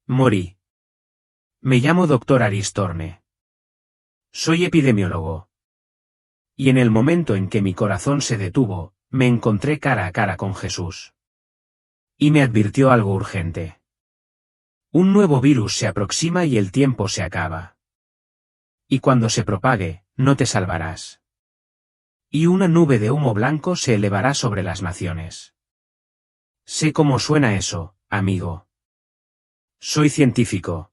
Morí. Me llamo Dr. Aris Thorne. Soy epidemiólogo. Y en el momento en que mi corazón se detuvo, me encontré cara a cara con Jesús. Y me advirtió algo urgente. Un nuevo virus se aproxima y el tiempo se acaba. Y cuando se propague, no te salvarás. Y una nube de humo blanco se elevará sobre las naciones. Sé cómo suena eso, amigo. Soy científico.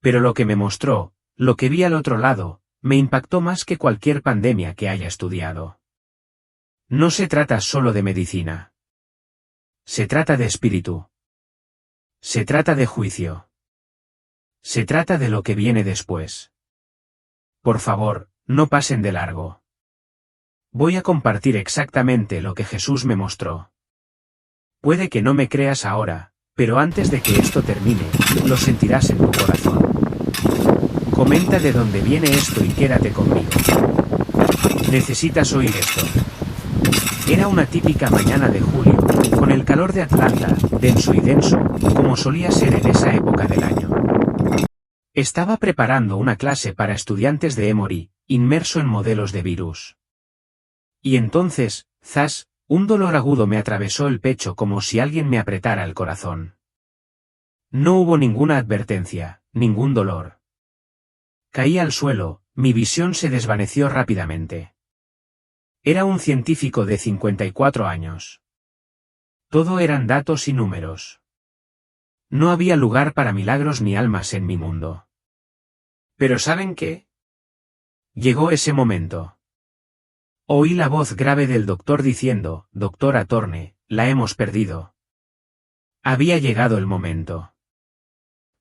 Pero lo que me mostró, lo que vi al otro lado, me impactó más que cualquier pandemia que haya estudiado. No se trata solo de medicina. Se trata de espíritu. Se trata de juicio. Se trata de lo que viene después. Por favor, no pasen de largo. Voy a compartir exactamente lo que Jesús me mostró. Puede que no me creas ahora, pero antes de que esto termine, lo sentirás en tu corazón. Comenta de dónde viene esto y quédate conmigo. Necesitas oír esto. Era una típica mañana de julio, con el calor de Atlanta, denso y denso, como solía ser en esa época del año. Estaba preparando una clase para estudiantes de Emory, inmerso en modelos de virus. Y entonces, zas, un dolor agudo me atravesó el pecho como si alguien me apretara el corazón. No hubo ninguna advertencia, ningún dolor. Caí al suelo, mi visión se desvaneció rápidamente. Era un científico de 54 años. Todo eran datos y números. No había lugar para milagros ni almas en mi mundo. Pero ¿saben qué? Llegó ese momento. Oí la voz grave del doctor diciendo, «Doctora Thorne, la hemos perdido». Había llegado el momento.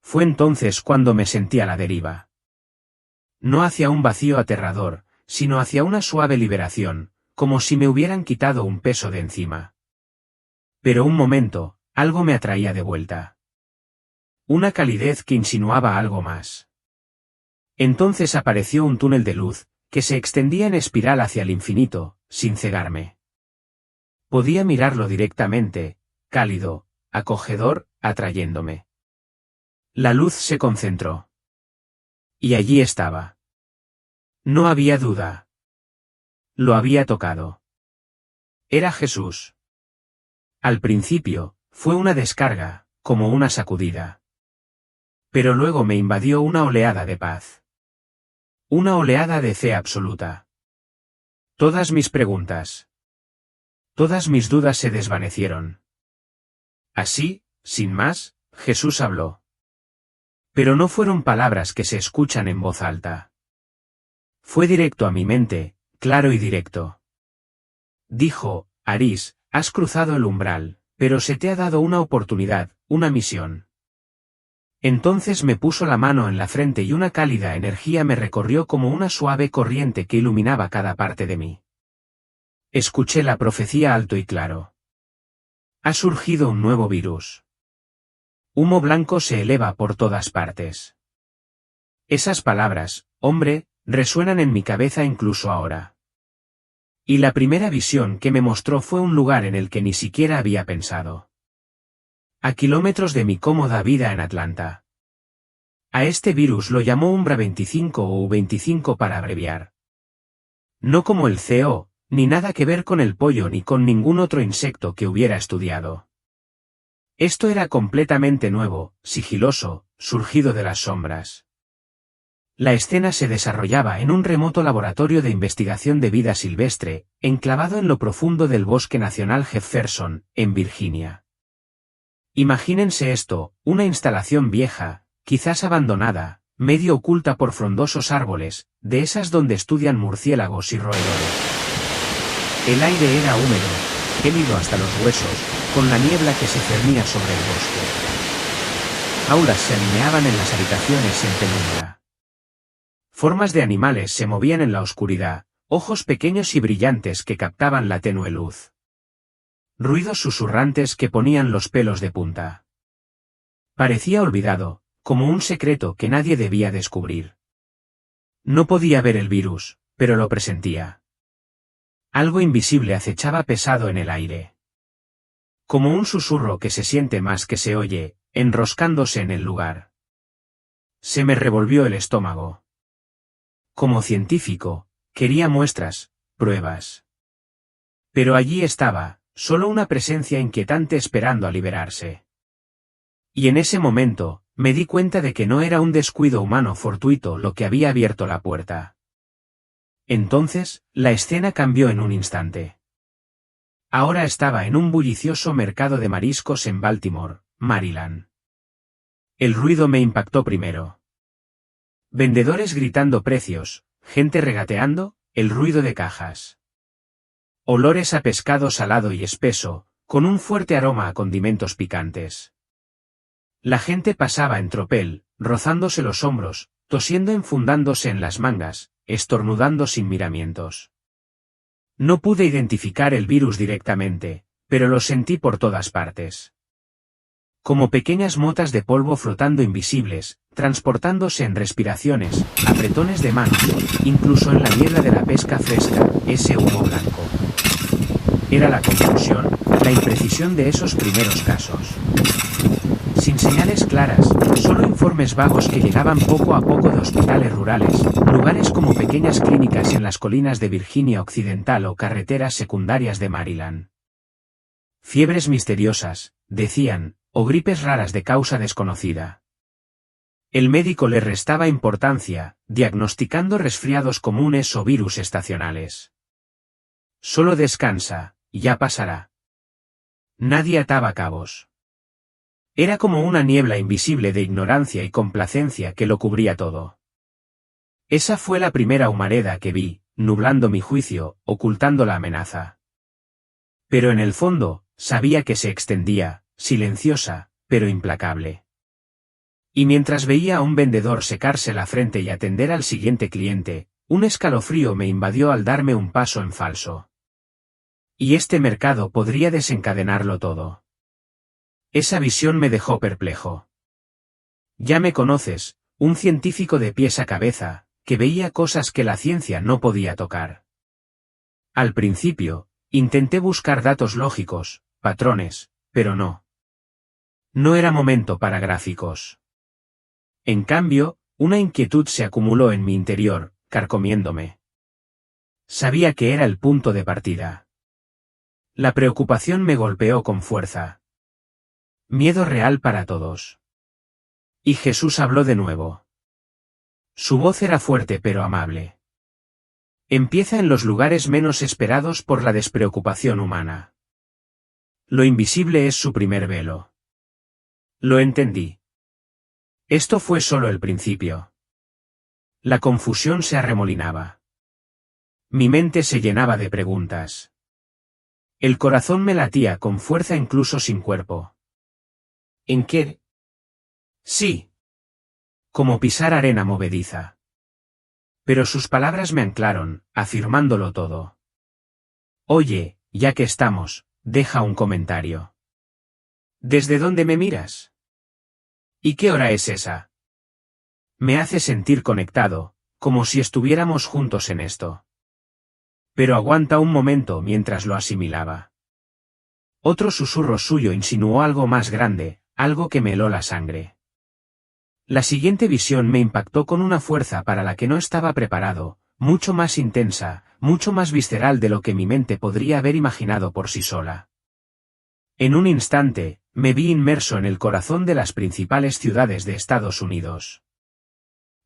Fue entonces cuando me sentí a la deriva. No hacia un vacío aterrador, sino hacia una suave liberación, como si me hubieran quitado un peso de encima. Pero un momento, algo me atraía de vuelta. Una calidez que insinuaba algo más. Entonces apareció un túnel de luz, que se extendía en espiral hacia el infinito, sin cegarme. Podía mirarlo directamente, cálido, acogedor, atrayéndome. La luz se concentró. Y allí estaba. No había duda. Lo había tocado. Era Jesús. Al principio, fue una descarga, como una sacudida. Pero luego me invadió una oleada de paz. Una oleada de fe absoluta. Todas mis preguntas. Todas mis dudas se desvanecieron. Así, sin más, Jesús habló. Pero no fueron palabras que se escuchan en voz alta. Fue directo a mi mente, claro y directo. Dijo, Aris, has cruzado el umbral, pero se te ha dado una oportunidad, una misión. Entonces me puso la mano en la frente y una cálida energía me recorrió como una suave corriente que iluminaba cada parte de mí. Escuché la profecía alto y claro. Ha surgido un nuevo virus. Humo blanco se eleva por todas partes. Esas palabras, hombre, resuenan en mi cabeza incluso ahora. Y la primera visión que me mostró fue un lugar en el que ni siquiera había pensado. A kilómetros de mi cómoda vida en Atlanta. A este virus lo llamó Umbra 25 o U25 para abreviar. No como el CO, ni nada que ver con el pollo ni con ningún otro insecto que hubiera estudiado. Esto era completamente nuevo, sigiloso, surgido de las sombras. La escena se desarrollaba en un remoto laboratorio de investigación de vida silvestre, enclavado en lo profundo del Bosque Nacional Jefferson, en Virginia. Imagínense esto, una instalación vieja, quizás abandonada, medio oculta por frondosos árboles, de esas donde estudian murciélagos y roedores. El aire era húmedo, gélido hasta los huesos, con la niebla que se cernía sobre el bosque. Aulas se alineaban en las habitaciones en penumbra. Formas de animales se movían en la oscuridad, ojos pequeños y brillantes que captaban la tenue luz. Ruidos susurrantes que ponían los pelos de punta. Parecía olvidado, como un secreto que nadie debía descubrir. No podía ver el virus, pero lo presentía. Algo invisible acechaba pesado en el aire. Como un susurro que se siente más que se oye, enroscándose en el lugar. Se me revolvió el estómago. Como científico, quería muestras, pruebas. Pero allí estaba, solo una presencia inquietante esperando a liberarse. Y en ese momento, me di cuenta de que no era un descuido humano fortuito lo que había abierto la puerta. Entonces, la escena cambió en un instante. Ahora estaba en un bullicioso mercado de mariscos en Baltimore, Maryland. El ruido me impactó primero. Vendedores gritando precios, gente regateando, el ruido de cajas. Olores a pescado salado y espeso, con un fuerte aroma a condimentos picantes. La gente pasaba en tropel, rozándose los hombros, tosiendo enfundándose en las mangas, estornudando sin miramientos. No pude identificar el virus directamente, pero lo sentí por todas partes. Como pequeñas motas de polvo flotando invisibles, transportándose en respiraciones, apretones de manos, incluso en la niebla de la pesca fresca, ese humo blanco. Era la confusión, la imprecisión de esos primeros casos. Sin señales claras, solo informes vagos que llegaban poco a poco de hospitales rurales, lugares como pequeñas clínicas en las colinas de Virginia Occidental o carreteras secundarias de Maryland. Fiebres misteriosas, decían, o gripes raras de causa desconocida. El médico le restaba importancia, diagnosticando resfriados comunes o virus estacionales. Solo descansa, ya pasará. Nadie ataba cabos. Era como una niebla invisible de ignorancia y complacencia que lo cubría todo. Esa fue la primera humareda que vi, nublando mi juicio, ocultando la amenaza. Pero en el fondo, sabía que se extendía, silenciosa, pero implacable. Y mientras veía a un vendedor secarse la frente y atender al siguiente cliente, un escalofrío me invadió al darme un paso en falso. Y este mercado podría desencadenarlo todo. Esa visión me dejó perplejo. Ya me conoces, un científico de pies a cabeza, que veía cosas que la ciencia no podía tocar. Al principio, intenté buscar datos lógicos, patrones, pero no. No era momento para gráficos. En cambio, una inquietud se acumuló en mi interior, carcomiéndome. Sabía que era el punto de partida. La preocupación me golpeó con fuerza. Miedo real para todos. Y Jesús habló de nuevo. Su voz era fuerte pero amable. Empieza en los lugares menos esperados por la despreocupación humana. Lo invisible es su primer velo. Lo entendí. Esto fue solo el principio. La confusión se arremolinaba. Mi mente se llenaba de preguntas. El corazón me latía con fuerza incluso sin cuerpo. ¿En qué? Sí. Como pisar arena movediza. Pero sus palabras me anclaron, afirmándolo todo. Oye, ya que estamos, deja un comentario. ¿Desde dónde me miras? ¿Y qué hora es esa? Me hace sentir conectado, como si estuviéramos juntos en esto. Pero aguanta un momento mientras lo asimilaba. Otro susurro suyo insinuó algo más grande, algo que me heló la sangre. La siguiente visión me impactó con una fuerza para la que no estaba preparado, mucho más intensa, mucho más visceral de lo que mi mente podría haber imaginado por sí sola. En un instante, me vi inmerso en el corazón de las principales ciudades de Estados Unidos.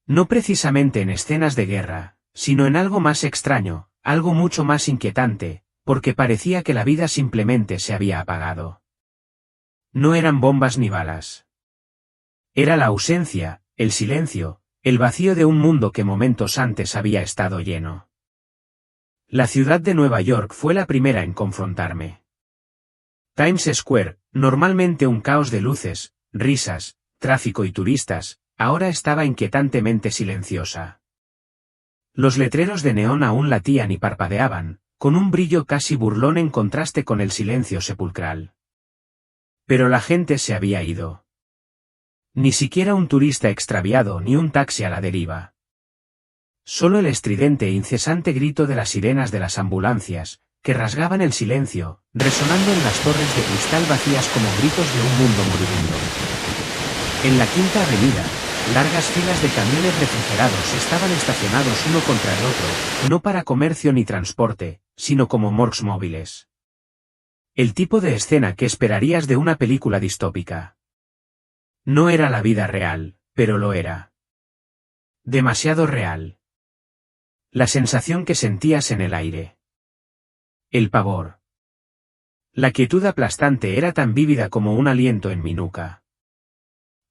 No precisamente en escenas de guerra, sino en algo más extraño, algo mucho más inquietante, porque parecía que la vida simplemente se había apagado. No eran bombas ni balas. Era la ausencia, el silencio, el vacío de un mundo que momentos antes había estado lleno. La ciudad de Nueva York fue la primera en confrontarme. Times Square, normalmente un caos de luces, risas, tráfico y turistas, ahora estaba inquietantemente silenciosa. Los letreros de neón aún latían y parpadeaban, con un brillo casi burlón en contraste con el silencio sepulcral. Pero la gente se había ido. Ni siquiera un turista extraviado ni un taxi a la deriva. Solo el estridente e incesante grito de las sirenas de las ambulancias, que rasgaban el silencio, resonando en las torres de cristal vacías como gritos de un mundo moribundo. En la Quinta Avenida, largas filas de camiones refrigerados estaban estacionados uno contra el otro, no para comercio ni transporte, sino como morgues móviles. El tipo de escena que esperarías de una película distópica. No era la vida real, pero lo era. Demasiado real. La sensación que sentías en el aire. El pavor. La quietud aplastante era tan vívida como un aliento en mi nuca.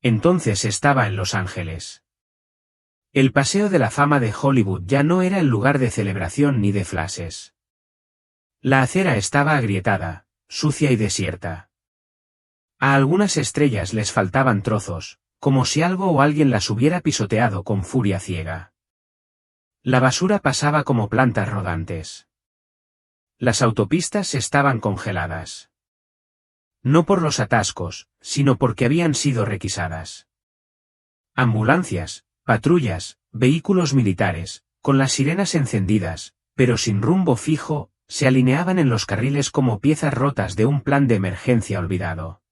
Entonces estaba en Los Ángeles. El Paseo de la Fama de Hollywood ya no era el lugar de celebración ni de flashes. La acera estaba agrietada, sucia y desierta. A algunas estrellas les faltaban trozos, como si algo o alguien las hubiera pisoteado con furia ciega. La basura pasaba como plantas rodantes. Las autopistas estaban congeladas. No por los atascos, sino porque habían sido requisadas. Ambulancias, patrullas, vehículos militares, con las sirenas encendidas, pero sin rumbo fijo, se alineaban en los carriles como piezas rotas de un plan de emergencia olvidado.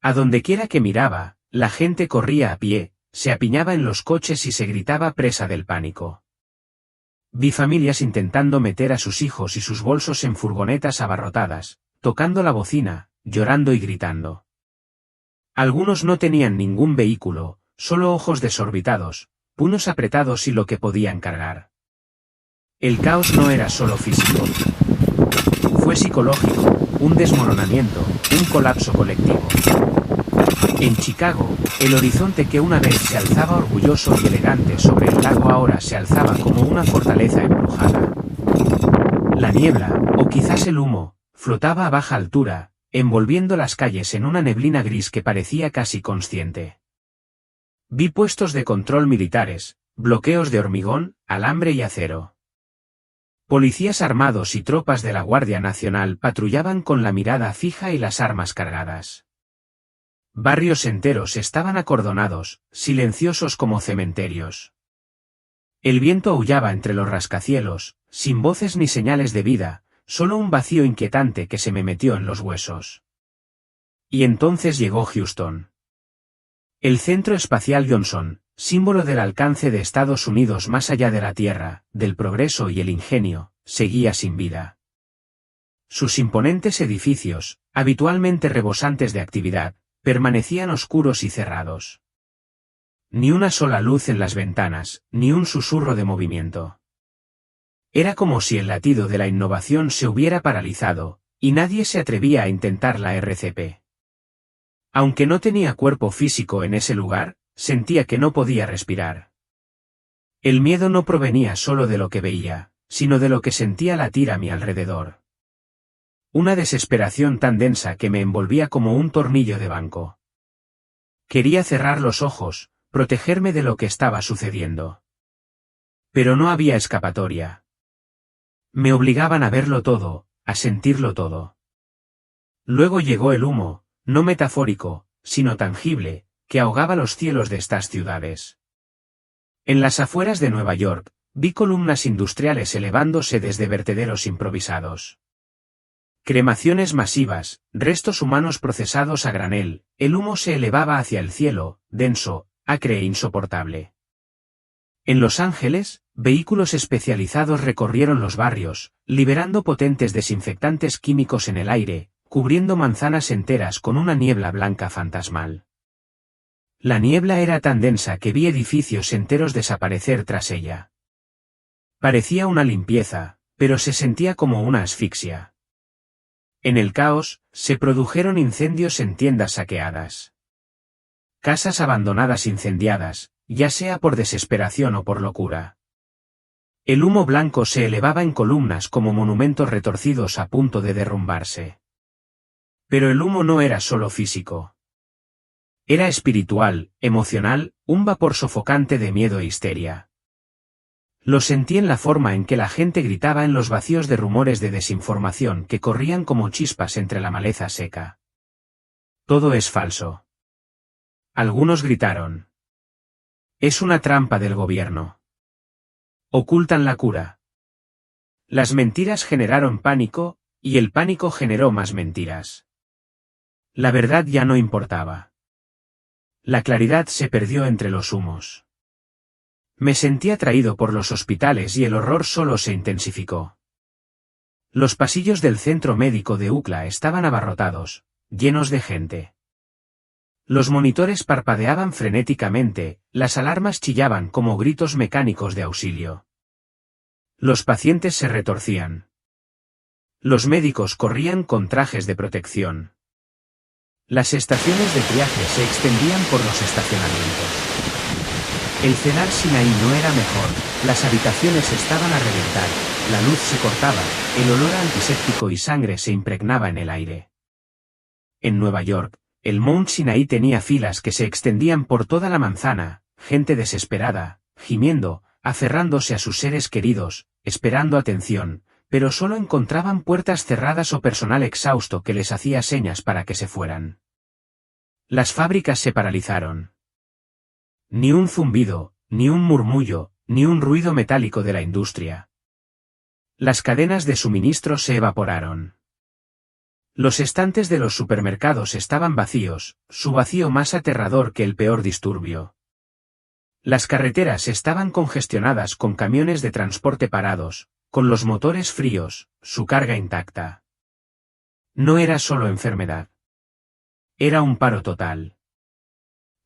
A dondequiera que miraba, la gente corría a pie, se apiñaba en los coches y se gritaba presa del pánico. Vi familias intentando meter a sus hijos y sus bolsos en furgonetas abarrotadas, tocando la bocina, llorando y gritando. Algunos no tenían ningún vehículo, solo ojos desorbitados, puños apretados y lo que podían cargar. El caos no era solo físico. Fue psicológico, un desmoronamiento, un colapso colectivo. En Chicago, el horizonte que una vez se alzaba orgulloso y elegante sobre el lago ahora se alzaba como una fortaleza embrujada. La niebla, o quizás el humo, flotaba a baja altura, envolviendo las calles en una neblina gris que parecía casi consciente. Vi puestos de control militares, bloqueos de hormigón, alambre y acero. Policías armados y tropas de la Guardia Nacional patrullaban con la mirada fija y las armas cargadas. Barrios enteros estaban acordonados, silenciosos como cementerios. El viento aullaba entre los rascacielos, sin voces ni señales de vida, solo un vacío inquietante que se me metió en los huesos. Y entonces llegó Houston. El Centro Espacial Johnson, símbolo del alcance de Estados Unidos más allá de la Tierra, del progreso y el ingenio, seguía sin vida. Sus imponentes edificios, habitualmente rebosantes de actividad, permanecían oscuros y cerrados. Ni una sola luz en las ventanas, ni un susurro de movimiento. Era como si el latido de la innovación se hubiera paralizado, y nadie se atrevía a intentar la RCP. Aunque no tenía cuerpo físico en ese lugar, sentía que no podía respirar. El miedo no provenía solo de lo que veía, sino de lo que sentía latir a mi alrededor. Una desesperación tan densa que me envolvía como un tornillo de banco. Quería cerrar los ojos, protegerme de lo que estaba sucediendo. Pero no había escapatoria. Me obligaban a verlo todo, a sentirlo todo. Luego llegó el humo, no metafórico, sino tangible, que ahogaba los cielos de estas ciudades. En las afueras de Nueva York, vi columnas industriales elevándose desde vertederos improvisados. Cremaciones masivas, restos humanos procesados a granel, el humo se elevaba hacia el cielo, denso, acre e insoportable. En Los Ángeles, vehículos especializados recorrieron los barrios, liberando potentes desinfectantes químicos en el aire, cubriendo manzanas enteras con una niebla blanca fantasmal. La niebla era tan densa que vi edificios enteros desaparecer tras ella. Parecía una limpieza, pero se sentía como una asfixia. En el caos, se produjeron incendios en tiendas saqueadas. Casas abandonadas incendiadas, ya sea por desesperación o por locura. El humo blanco se elevaba en columnas como monumentos retorcidos a punto de derrumbarse. Pero el humo no era solo físico. Era espiritual, emocional, un vapor sofocante de miedo e histeria. Lo sentí en la forma en que la gente gritaba en los vacíos de rumores de desinformación que corrían como chispas entre la maleza seca. Todo es falso. Algunos gritaron. Es una trampa del gobierno. Ocultan la cura. Las mentiras generaron pánico, y el pánico generó más mentiras. La verdad ya no importaba. La claridad se perdió entre los humos. Me sentí atraído por los hospitales y el horror solo se intensificó. Los pasillos del centro médico de UCLA estaban abarrotados, llenos de gente. Los monitores parpadeaban frenéticamente, las alarmas chillaban como gritos mecánicos de auxilio. Los pacientes se retorcían. Los médicos corrían con trajes de protección. Las estaciones de triaje se extendían por los estacionamientos. El Cedar Sinaí no era mejor, las habitaciones estaban a reventar, la luz se cortaba, el olor a antiséptico y sangre se impregnaba en el aire. En Nueva York, el Mount Sinai tenía filas que se extendían por toda la manzana, gente desesperada, gimiendo, aferrándose a sus seres queridos, esperando atención, pero solo encontraban puertas cerradas o personal exhausto que les hacía señas para que se fueran. Las fábricas se paralizaron. Ni un zumbido, ni un murmullo, ni un ruido metálico de la industria. Las cadenas de suministro se evaporaron. Los estantes de los supermercados estaban vacíos, su vacío más aterrador que el peor disturbio. Las carreteras estaban congestionadas con camiones de transporte parados, con los motores fríos, su carga intacta. No era solo enfermedad. Era un paro total.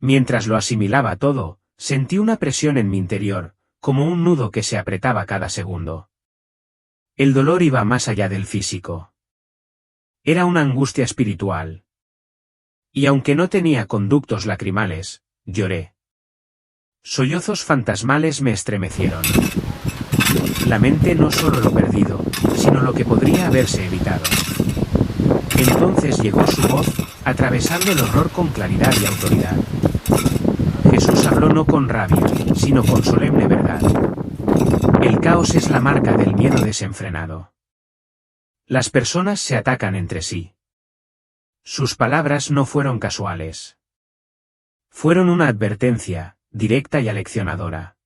Mientras lo asimilaba todo, sentí una presión en mi interior, como un nudo que se apretaba cada segundo. El dolor iba más allá del físico. Era una angustia espiritual. Y aunque no tenía conductos lacrimales, lloré. Sollozos fantasmales me estremecieron. Lamenté no solo lo perdido, sino lo que podría haberse evitado. Entonces llegó su voz, atravesando el horror con claridad y autoridad. Jesús habló no con rabia, sino con solemne verdad. El caos es la marca del miedo desenfrenado. Las personas se atacan entre sí. Sus palabras no fueron casuales. Fueron una advertencia, directa y aleccionadora.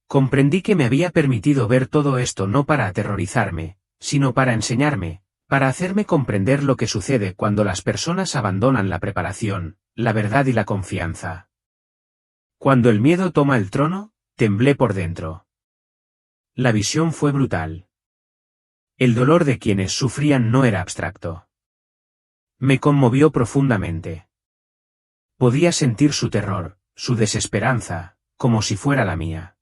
Comprendí que me había permitido ver todo esto no para aterrorizarme, sino para enseñarme, para hacerme comprender lo que sucede cuando las personas abandonan la preparación, la verdad y la confianza. Cuando el miedo toma el trono, temblé por dentro. La visión fue brutal. El dolor de quienes sufrían no era abstracto. Me conmovió profundamente. Podía sentir su terror, su desesperanza, como si fuera la mía.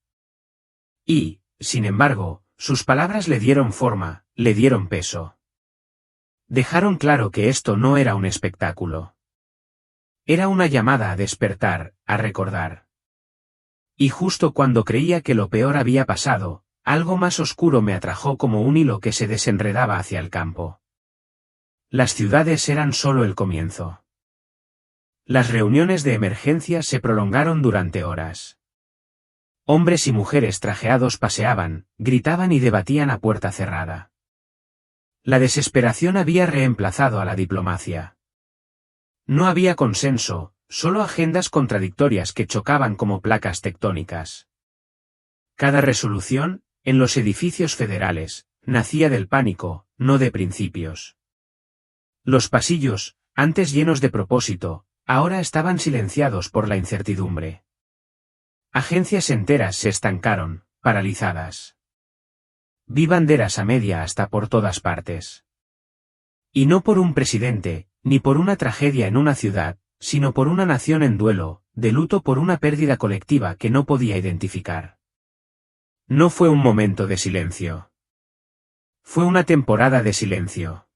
Y, sin embargo, sus palabras le dieron forma, le dieron peso. Dejaron claro que esto no era un espectáculo. Era una llamada a despertar, a recordar. Y justo cuando creía que lo peor había pasado, algo más oscuro me atrajo como un hilo que se desenredaba hacia el campo. Las ciudades eran solo el comienzo. Las reuniones de emergencia se prolongaron durante horas. Hombres y mujeres trajeados paseaban, gritaban y debatían a puerta cerrada. La desesperación había reemplazado a la diplomacia. No había consenso, solo agendas contradictorias que chocaban como placas tectónicas. Cada resolución, en los edificios federales, nacía del pánico, no de principios. Los pasillos, antes llenos de propósito, ahora estaban silenciados por la incertidumbre. Agencias enteras se estancaron, paralizadas. Vi banderas a media asta por todas partes. Y no por un presidente, ni por una tragedia en una ciudad, sino por una nación en duelo, de luto por una pérdida colectiva que no podía identificar. No fue un momento de silencio. Fue una temporada de silencio.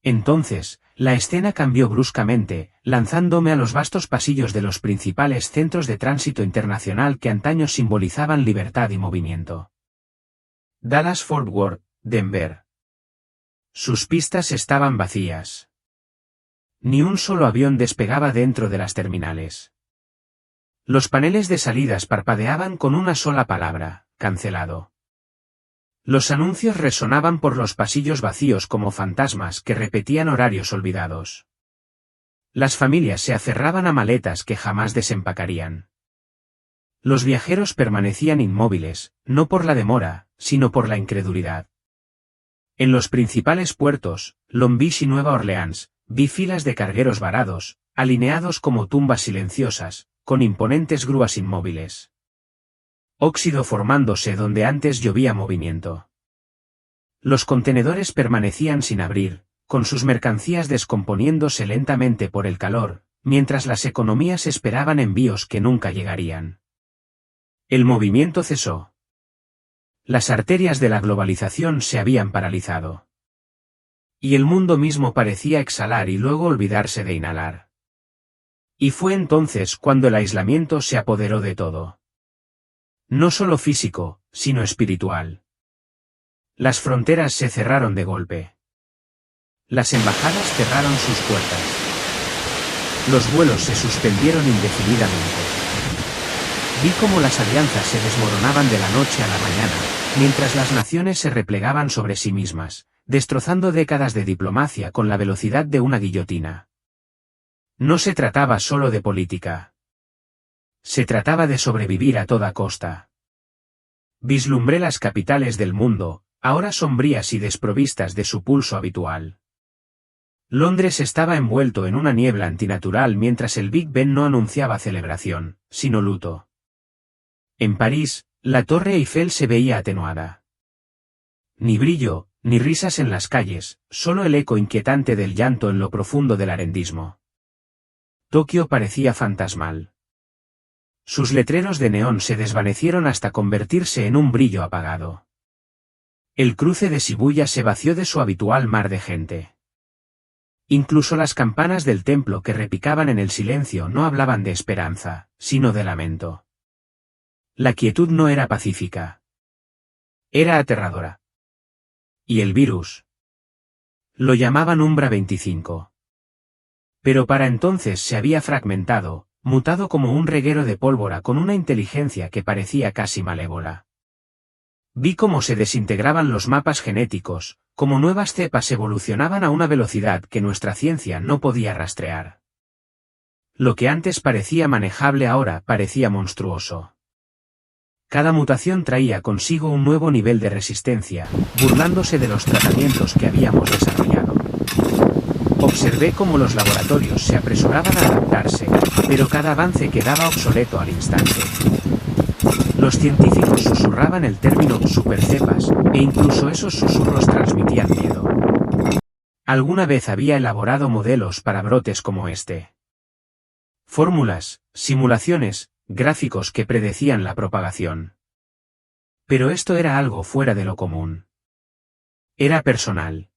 Entonces, la escena cambió bruscamente, lanzándome a los vastos pasillos de los principales centros de tránsito internacional que antaño simbolizaban libertad y movimiento. Dallas-Fort Worth, Denver. Sus pistas estaban vacías. Ni un solo avión despegaba dentro de las terminales. Los paneles de salidas parpadeaban con una sola palabra: cancelado. Los anuncios resonaban por los pasillos vacíos como fantasmas que repetían horarios olvidados. Las familias se aferraban a maletas que jamás desempacarían. Los viajeros permanecían inmóviles, no por la demora, sino por la incredulidad. En los principales puertos, Long Beach y Nueva Orleans, Vi filas de cargueros varados, alineados como tumbas silenciosas, con imponentes grúas inmóviles. Óxido formándose donde antes llovía movimiento. Los contenedores permanecían sin abrir, con sus mercancías descomponiéndose lentamente por el calor, mientras las economías esperaban envíos que nunca llegarían. El movimiento cesó. Las arterias de la globalización se habían paralizado. Y el mundo mismo parecía exhalar y luego olvidarse de inhalar. Y fue entonces cuando el aislamiento se apoderó de todo. No solo físico, sino espiritual. Las fronteras se cerraron de golpe. Las embajadas cerraron sus puertas. Los vuelos se suspendieron indefinidamente. Vi cómo las alianzas se desmoronaban de la noche a la mañana, mientras las naciones se replegaban sobre sí mismas, destrozando décadas de diplomacia con la velocidad de una guillotina. No se trataba solo de política. Se trataba de sobrevivir a toda costa. Vislumbré las capitales del mundo, ahora sombrías y desprovistas de su pulso habitual. Londres estaba envuelto en una niebla antinatural mientras el Big Ben no anunciaba celebración, sino luto. En París, la Torre Eiffel se veía atenuada. Ni brillo, ni risas en las calles, solo el eco inquietante del llanto en lo profundo del arendismo. Tokio parecía fantasmal. Sus letreros de neón se desvanecieron hasta convertirse en un brillo apagado. El cruce de Shibuya se vació de su habitual mar de gente. Incluso las campanas del templo que repicaban en el silencio no hablaban de esperanza, sino de lamento. La quietud no era pacífica. Era aterradora. ¿Y el virus? Lo llamaban Umbra 25. Pero para entonces se había fragmentado, mutado como un reguero de pólvora con una inteligencia que parecía casi malévola. Vi cómo se desintegraban los mapas genéticos, como nuevas cepas evolucionaban a una velocidad que nuestra ciencia no podía rastrear. Lo que antes parecía manejable ahora parecía monstruoso. Cada mutación traía consigo un nuevo nivel de resistencia, burlándose de los tratamientos que habíamos desarrollado. Observé cómo los laboratorios se apresuraban a adaptarse, pero cada avance quedaba obsoleto al instante. Los científicos susurraban el término supercepas, e incluso esos susurros transmitían miedo. Alguna vez había elaborado modelos para brotes como este. Fórmulas, simulaciones, gráficos que predecían la propagación. Pero esto era algo fuera de lo común. Era personal.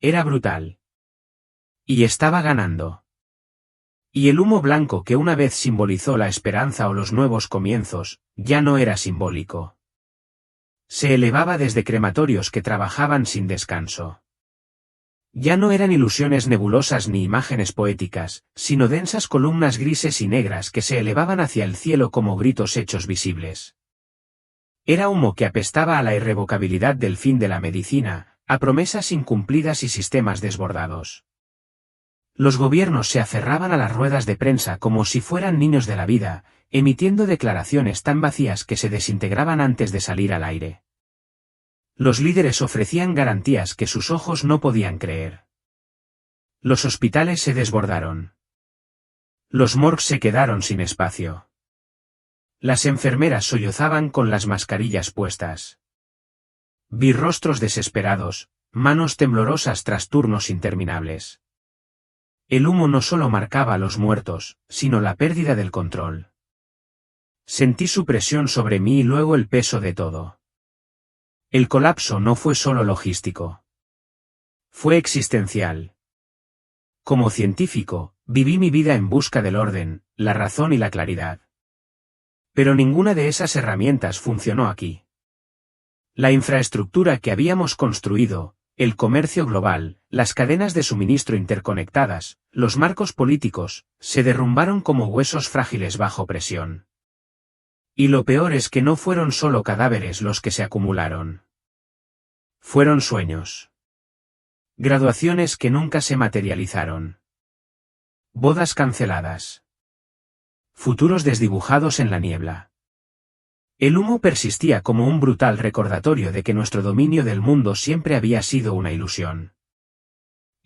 Era brutal. Y estaba ganando. Y el humo blanco que una vez simbolizó la esperanza o los nuevos comienzos, ya no era simbólico. Se elevaba desde crematorios que trabajaban sin descanso. Ya no eran ilusiones nebulosas ni imágenes poéticas, sino densas columnas grises y negras que se elevaban hacia el cielo como gritos hechos visibles. Era humo que apestaba a la irrevocabilidad del fin de la medicina, a promesas incumplidas y sistemas desbordados. Los gobiernos se aferraban a las ruedas de prensa como si fueran niños de la vida, emitiendo declaraciones tan vacías que se desintegraban antes de salir al aire. Los líderes ofrecían garantías que sus ojos no podían creer. Los hospitales se desbordaron. Los morgues se quedaron sin espacio. Las enfermeras sollozaban con las mascarillas puestas. Vi rostros desesperados, manos temblorosas tras turnos interminables. El humo no solo marcaba a los muertos, sino la pérdida del control. Sentí su presión sobre mí y luego el peso de todo. El colapso no fue solo logístico. Fue existencial. Como científico, viví mi vida en busca del orden, la razón y la claridad. Pero ninguna de esas herramientas funcionó aquí. La infraestructura que habíamos construido, el comercio global, las cadenas de suministro interconectadas, los marcos políticos, se derrumbaron como huesos frágiles bajo presión. Y lo peor es que no fueron solo cadáveres los que se acumularon. Fueron sueños. Graduaciones que nunca se materializaron. Bodas canceladas. Futuros desdibujados en la niebla. El humo persistía como un brutal recordatorio de que nuestro dominio del mundo siempre había sido una ilusión.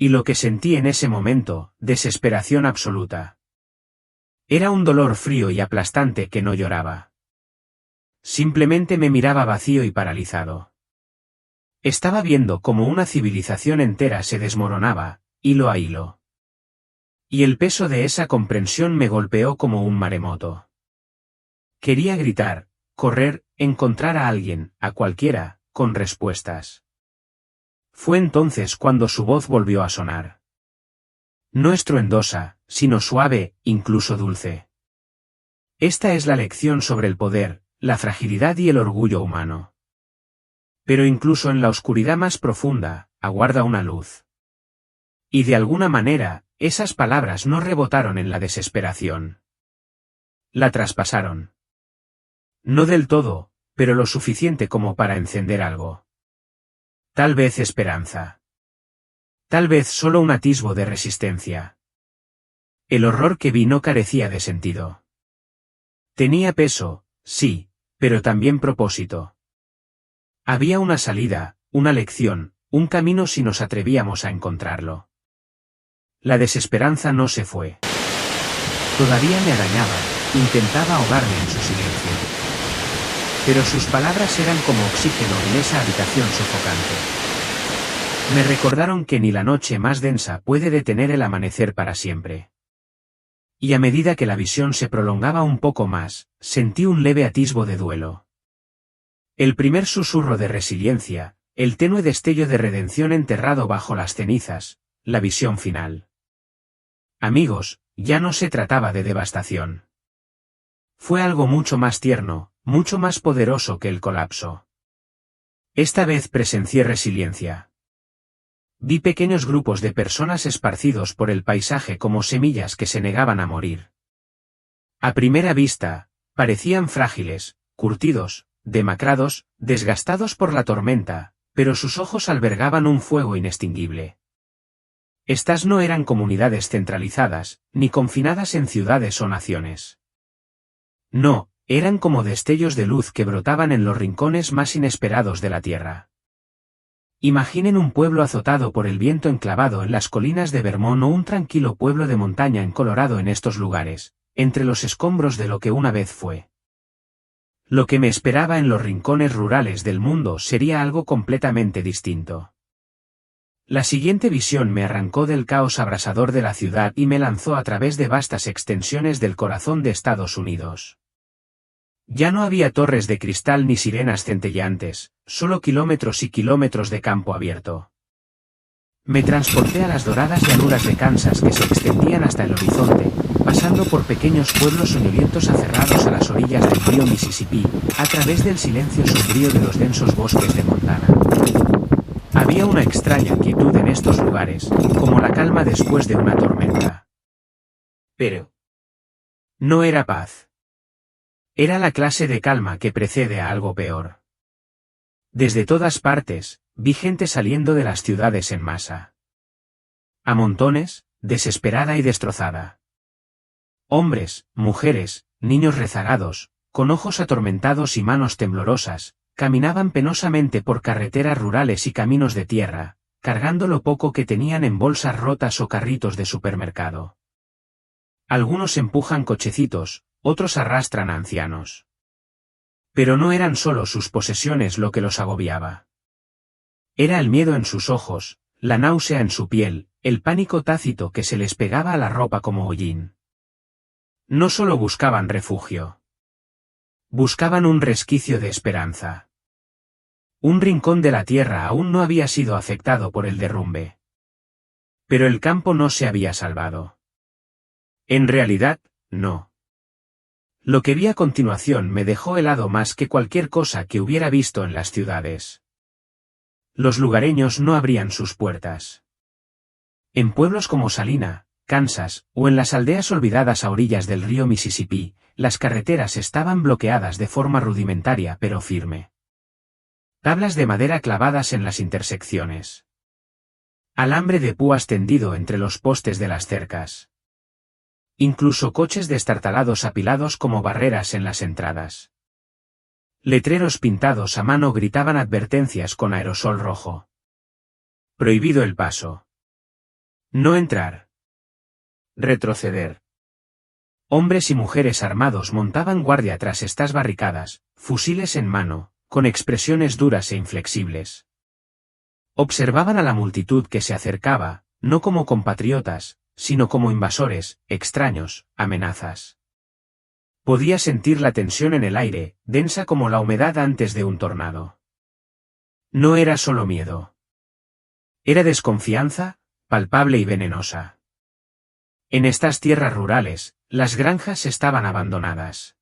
Y lo que sentí en ese momento, desesperación absoluta. Era un dolor frío y aplastante que no lloraba. Simplemente me miraba vacío y paralizado. Estaba viendo cómo una civilización entera se desmoronaba, hilo a hilo. Y el peso de esa comprensión me golpeó como un maremoto. Quería gritar, correr, encontrar a alguien, a cualquiera, con respuestas. Fue entonces cuando su voz volvió a sonar. No estruendosa, sino suave, incluso dulce. Esta es la lección sobre el poder, la fragilidad y el orgullo humano. Pero incluso en la oscuridad más profunda, aguarda una luz. Y de alguna manera, esas palabras no rebotaron en la desesperación. La traspasaron. No del todo, pero lo suficiente como para encender algo. Tal vez esperanza. Tal vez solo un atisbo de resistencia. El horror que vi no carecía de sentido. Tenía peso, sí, pero también propósito. Había una salida, una lección, un camino si nos atrevíamos a encontrarlo. La desesperanza no se fue. Todavía me arañaba, intentaba ahogarme en su silencio. Pero sus palabras eran como oxígeno en esa habitación sofocante. Me recordaron que ni la noche más densa puede detener el amanecer para siempre. Y a medida que la visión se prolongaba un poco más, sentí un leve atisbo de duelo. El primer susurro de resiliencia, el tenue destello de redención enterrado bajo las cenizas, la visión final. Amigos, ya no se trataba de devastación. Fue algo mucho más tierno, mucho más poderoso que el colapso. Esta vez presencié resiliencia. Vi pequeños grupos de personas esparcidos por el paisaje como semillas que se negaban a morir. A primera vista, parecían frágiles, curtidos, demacrados, desgastados por la tormenta, pero sus ojos albergaban un fuego inextinguible. Estas no eran comunidades centralizadas, ni confinadas en ciudades o naciones. No, eran como destellos de luz que brotaban en los rincones más inesperados de la tierra. Imaginen un pueblo azotado por el viento enclavado en las colinas de Vermont o un tranquilo pueblo de montaña en Colorado en estos lugares, entre los escombros de lo que una vez fue. Lo que me esperaba en los rincones rurales del mundo sería algo completamente distinto. La siguiente visión me arrancó del caos abrasador de la ciudad y me lanzó a través de vastas extensiones del corazón de Estados Unidos. Ya no había torres de cristal ni sirenas centelleantes, solo kilómetros y kilómetros de campo abierto. Me transporté a las doradas llanuras de Kansas que se extendían hasta el horizonte, pasando por pequeños pueblos soñolientos aferrados a las orillas del río Mississippi, a través del silencio sombrío de los densos bosques de Montana. Había una extraña quietud en estos lugares, como la calma después de una tormenta. Pero no era paz. Era la clase de calma que precede a algo peor. Desde todas partes, vi gente saliendo de las ciudades en masa. A montones, desesperada y destrozada. Hombres, mujeres, niños rezagados, con ojos atormentados y manos temblorosas, caminaban penosamente por carreteras rurales y caminos de tierra, cargando lo poco que tenían en bolsas rotas o carritos de supermercado. Algunos empujan cochecitos, otros arrastran a ancianos. Pero no eran solo sus posesiones lo que los agobiaba. Era el miedo en sus ojos, la náusea en su piel, el pánico tácito que se les pegaba a la ropa como hollín. No solo buscaban refugio. Buscaban un resquicio de esperanza. Un rincón de la tierra aún no había sido afectado por el derrumbe. Pero el campo no se había salvado. En realidad, no. Lo que vi a continuación me dejó helado más que cualquier cosa que hubiera visto en las ciudades. Los lugareños no abrían sus puertas. En pueblos como Salina, Kansas, o en las aldeas olvidadas a orillas del río Mississippi, las carreteras estaban bloqueadas de forma rudimentaria pero firme. Tablas de madera clavadas en las intersecciones. Alambre de púas tendido entre los postes de las cercas. Incluso coches destartalados apilados como barreras en las entradas. Letreros pintados a mano gritaban advertencias con aerosol rojo. Prohibido el paso. No entrar. Retroceder. Hombres y mujeres armados montaban guardia tras estas barricadas, fusiles en mano, con expresiones duras e inflexibles. Observaban a la multitud que se acercaba, no como compatriotas, sino como invasores, extraños, amenazas. Podía sentir la tensión en el aire, densa como la humedad antes de un tornado. No era solo miedo. Era desconfianza, palpable y venenosa. En estas tierras rurales, las granjas estaban abandonadas.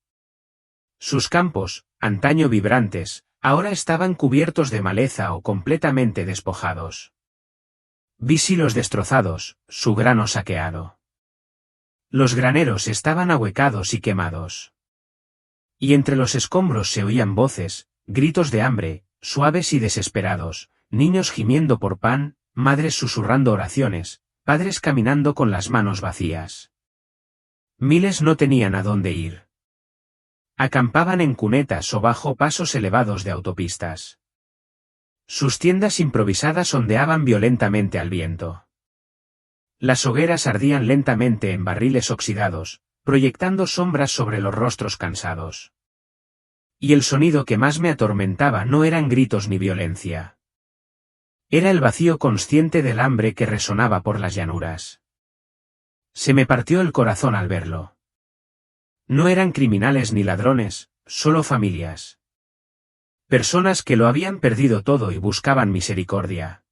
Sus campos, antaño vibrantes, ahora estaban cubiertos de maleza o completamente despojados. Vi silos destrozados, su grano saqueado. Los graneros estaban ahuecados y quemados. Y entre los escombros se oían voces, gritos de hambre, suaves y desesperados, niños gimiendo por pan, madres susurrando oraciones, padres caminando con las manos vacías. Miles no tenían a dónde ir. Acampaban en cunetas o bajo pasos elevados de autopistas. Sus tiendas improvisadas ondeaban violentamente al viento. Las hogueras ardían lentamente en barriles oxidados, proyectando sombras sobre los rostros cansados. Y el sonido que más me atormentaba no eran gritos ni violencia. Era el vacío consciente del hambre que resonaba por las llanuras. Se me partió el corazón al verlo. No eran criminales ni ladrones, solo familias. Personas que lo habían perdido todo y buscaban misericordia.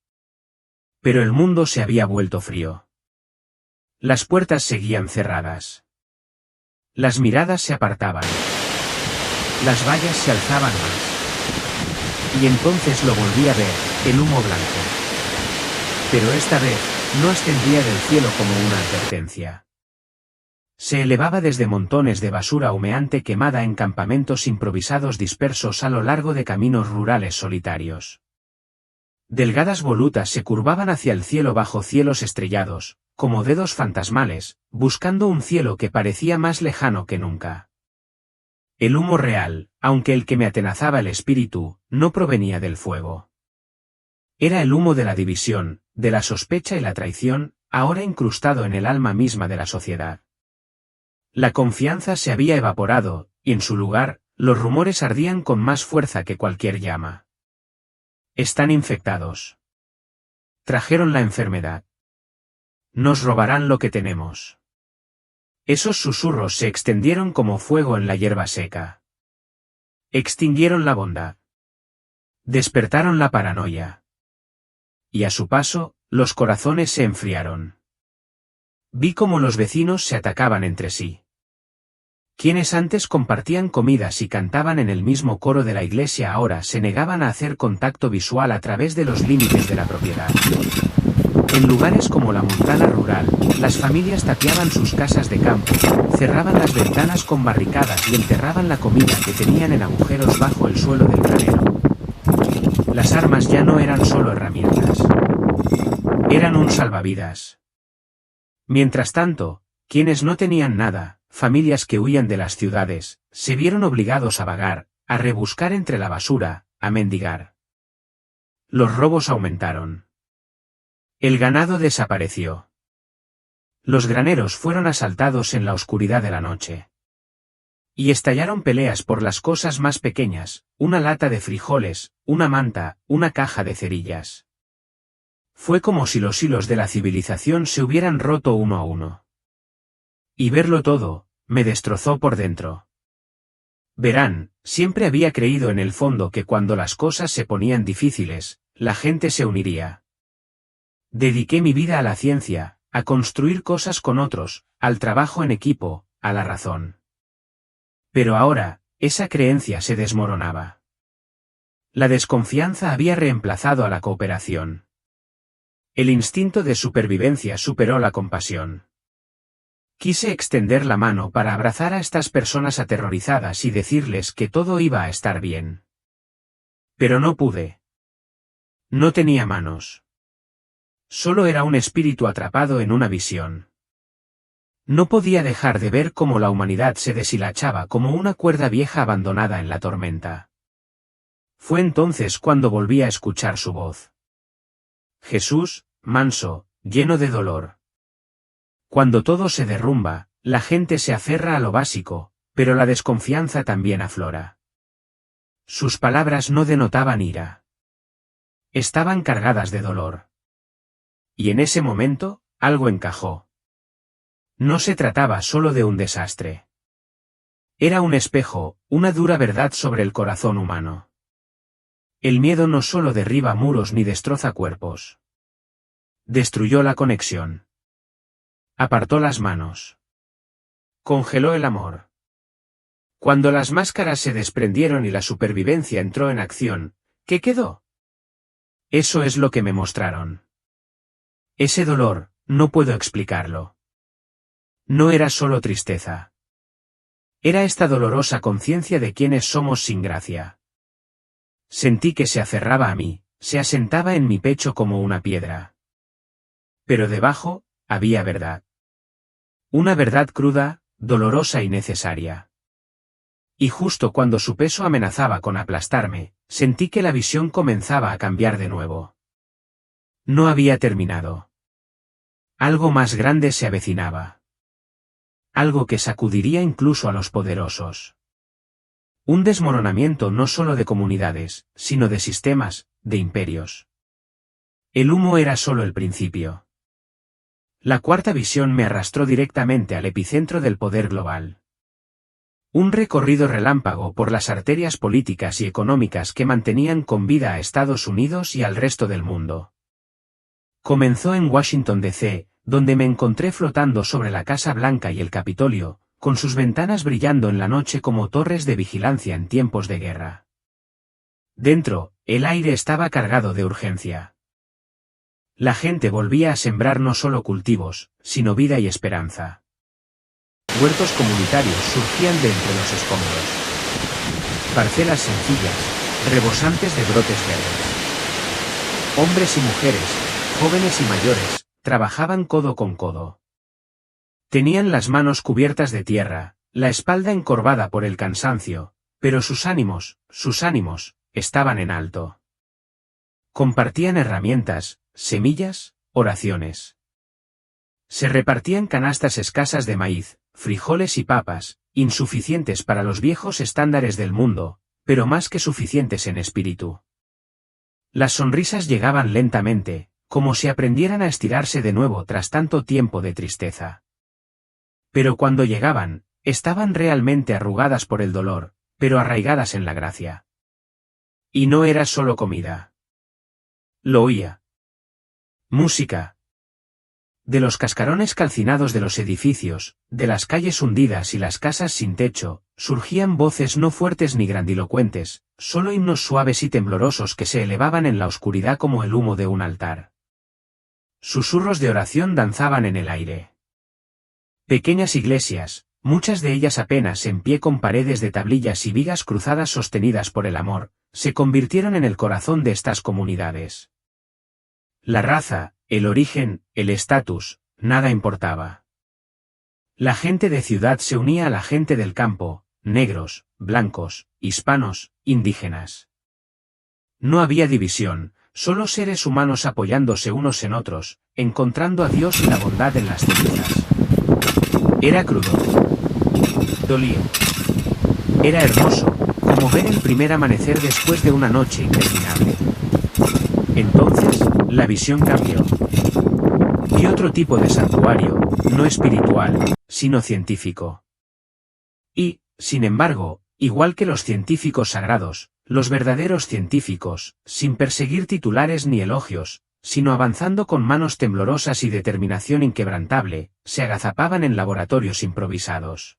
Pero el mundo se había vuelto frío. Las puertas seguían cerradas. Las miradas se apartaban. Las vallas se alzaban más. Y entonces lo volví a ver, el humo blanco. Pero esta vez, no ascendía del cielo como una advertencia. Se elevaba desde montones de basura humeante quemada en campamentos improvisados dispersos a lo largo de caminos rurales solitarios. Delgadas volutas se curvaban hacia el cielo bajo cielos estrellados, como dedos fantasmales, buscando un cielo que parecía más lejano que nunca. El humo real, aunque el que me atenazaba el espíritu, no provenía del fuego. Era el humo de la división, de la sospecha y la traición, ahora incrustado en el alma misma de la sociedad. La confianza se había evaporado, y en su lugar, los rumores ardían con más fuerza que cualquier llama. Están infectados. Trajeron la enfermedad. Nos robarán lo que tenemos. Esos susurros se extendieron como fuego en la hierba seca. Extinguieron la bondad. Despertaron la paranoia. Y a su paso, los corazones se enfriaron. Vi cómo los vecinos se atacaban entre sí. Quienes antes compartían comidas y cantaban en el mismo coro de la iglesia ahora se negaban a hacer contacto visual a través de los límites de la propiedad. En lugares como la montana rural, las familias tapiaban sus casas de campo, cerraban las ventanas con barricadas y enterraban la comida que tenían en agujeros bajo el suelo del granero. Las armas ya no eran solo herramientas. Eran un salvavidas. Mientras tanto, quienes no tenían nada, familias que huían de las ciudades, se vieron obligados a vagar, a rebuscar entre la basura, a mendigar. Los robos aumentaron. El ganado desapareció. Los graneros fueron asaltados en la oscuridad de la noche. Y estallaron peleas por las cosas más pequeñas, una lata de frijoles, una manta, una caja de cerillas. Fue como si los hilos de la civilización se hubieran roto uno a uno. Y verlo todo, me destrozó por dentro. Verán, siempre había creído en el fondo que cuando las cosas se ponían difíciles, la gente se uniría. Dediqué mi vida a la ciencia, a construir cosas con otros, al trabajo en equipo, a la razón. Pero ahora, esa creencia se desmoronaba. La desconfianza había reemplazado a la cooperación. El instinto de supervivencia superó la compasión. Quise extender la mano para abrazar a estas personas aterrorizadas y decirles que todo iba a estar bien. Pero no pude. No tenía manos. Solo era un espíritu atrapado en una visión. No podía dejar de ver cómo la humanidad se deshilachaba como una cuerda vieja abandonada en la tormenta. Fue entonces cuando volví a escuchar su voz. Jesús, manso, lleno de dolor. Cuando todo se derrumba, la gente se aferra a lo básico, pero la desconfianza también aflora. Sus palabras no denotaban ira. Estaban cargadas de dolor. Y en ese momento, algo encajó. No se trataba solo de un desastre. Era un espejo, una dura verdad sobre el corazón humano. El miedo no solo derriba muros ni destroza cuerpos. Destruyó la conexión. Apartó las manos. Congeló el amor. Cuando las máscaras se desprendieron y la supervivencia entró en acción, ¿qué quedó? Eso es lo que me mostraron. Ese dolor, no puedo explicarlo. No era solo tristeza. Era esta dolorosa conciencia de quiénes somos sin gracia. Sentí que se aferraba a mí, se asentaba en mi pecho como una piedra. Pero debajo, había verdad. Una verdad cruda, dolorosa y necesaria. Y justo cuando su peso amenazaba con aplastarme, sentí que la visión comenzaba a cambiar de nuevo. No había terminado. Algo más grande se avecinaba. Algo que sacudiría incluso a los poderosos. Un desmoronamiento no solo de comunidades, sino de sistemas, de imperios. El humo era solo el principio. La cuarta visión me arrastró directamente al epicentro del poder global. Un recorrido relámpago por las arterias políticas y económicas que mantenían con vida a Estados Unidos y al resto del mundo. Comenzó en Washington D.C., donde me encontré flotando sobre la Casa Blanca y el Capitolio, con sus ventanas brillando en la noche como torres de vigilancia en tiempos de guerra. Dentro, el aire estaba cargado de urgencia. La gente volvía a sembrar no solo cultivos, sino vida y esperanza. Huertos comunitarios surgían de entre los escombros. Parcelas sencillas, rebosantes de brotes verdes. Hombres y mujeres, jóvenes y mayores, trabajaban codo con codo. Tenían las manos cubiertas de tierra, la espalda encorvada por el cansancio, pero sus ánimos, estaban en alto. Compartían herramientas, semillas, oraciones. Se repartían canastas escasas de maíz, frijoles y papas, insuficientes para los viejos estándares del mundo, pero más que suficientes en espíritu. Las sonrisas llegaban lentamente, como si aprendieran a estirarse de nuevo tras tanto tiempo de tristeza. Pero cuando llegaban, estaban realmente arrugadas por el dolor, pero arraigadas en la gracia. Y no era solo comida. Lo oía. Música. De los cascarones calcinados de los edificios, de las calles hundidas y las casas sin techo, surgían voces no fuertes ni grandilocuentes, solo himnos suaves y temblorosos que se elevaban en la oscuridad como el humo de un altar. Susurros de oración danzaban en el aire. Pequeñas iglesias, muchas de ellas apenas en pie con paredes de tablillas y vigas cruzadas sostenidas por el amor, se convirtieron en el corazón de estas comunidades. La raza, el origen, el estatus, nada importaba. La gente de ciudad se unía a la gente del campo, negros, blancos, hispanos, indígenas. No había división, solo seres humanos apoyándose unos en otros, encontrando a Dios y la bondad en las cenizas. Era crudo. Dolía. Era hermoso, como ver el primer amanecer después de una noche interminable. Entonces, la visión cambió. Vi otro tipo de santuario, no espiritual, sino científico. Y, sin embargo, igual que los científicos sagrados, los verdaderos científicos, sin perseguir titulares ni elogios, sino avanzando con manos temblorosas y determinación inquebrantable, se agazapaban en laboratorios improvisados.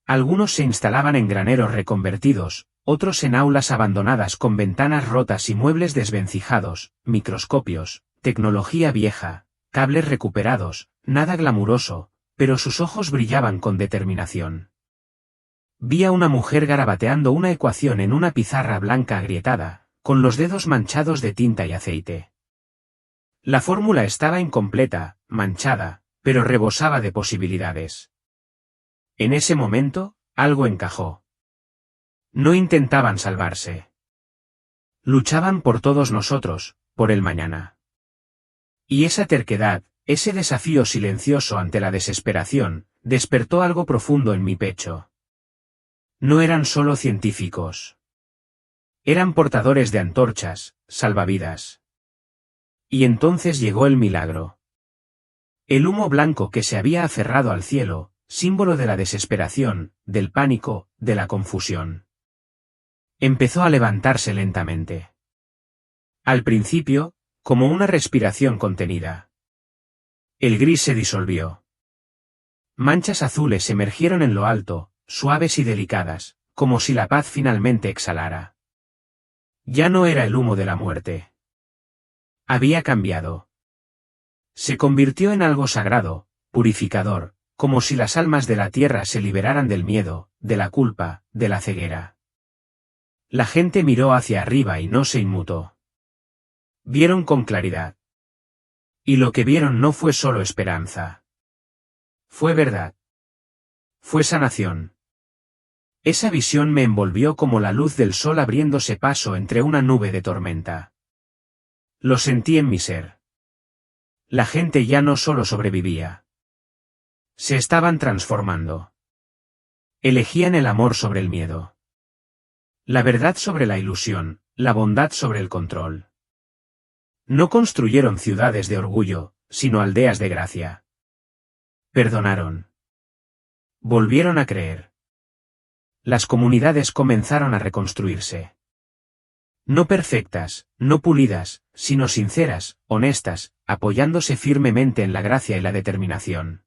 Algunos se instalaban en graneros reconvertidos, otros en aulas abandonadas con ventanas rotas y muebles desvencijados, microscopios, tecnología vieja, cables recuperados, nada glamuroso, pero sus ojos brillaban con determinación. Vi a una mujer garabateando una ecuación en una pizarra blanca agrietada, con los dedos manchados de tinta y aceite. La fórmula estaba incompleta, manchada, pero rebosaba de posibilidades. En ese momento, algo encajó. No intentaban salvarse. Luchaban por todos nosotros, por el mañana. Y esa terquedad, ese desafío silencioso ante la desesperación, despertó algo profundo en mi pecho. No eran solo científicos. Eran portadores de antorchas, salvavidas. Y entonces llegó el milagro. El humo blanco que se había aferrado al cielo, símbolo de la desesperación, del pánico, de la confusión. Empezó a levantarse lentamente. Al principio, como una respiración contenida. El gris se disolvió. Manchas azules emergieron en lo alto, suaves y delicadas, como si la paz finalmente exhalara. Ya no era el humo de la muerte. Había cambiado. Se convirtió en algo sagrado, purificador, como si las almas de la tierra se liberaran del miedo, de la culpa, de la ceguera. La gente miró hacia arriba y no se inmutó. Vieron con claridad. Y lo que vieron no fue solo esperanza. Fue verdad. Fue sanación. Esa visión me envolvió como la luz del sol abriéndose paso entre una nube de tormenta. Lo sentí en mi ser. La gente ya no solo sobrevivía. Se estaban transformando. Elegían el amor sobre el miedo. La verdad sobre la ilusión, la bondad sobre el control. No construyeron ciudades de orgullo, sino aldeas de gracia. Perdonaron. Volvieron a creer. Las comunidades comenzaron a reconstruirse. No perfectas, no pulidas, sino sinceras, honestas, apoyándose firmemente en la gracia y la determinación.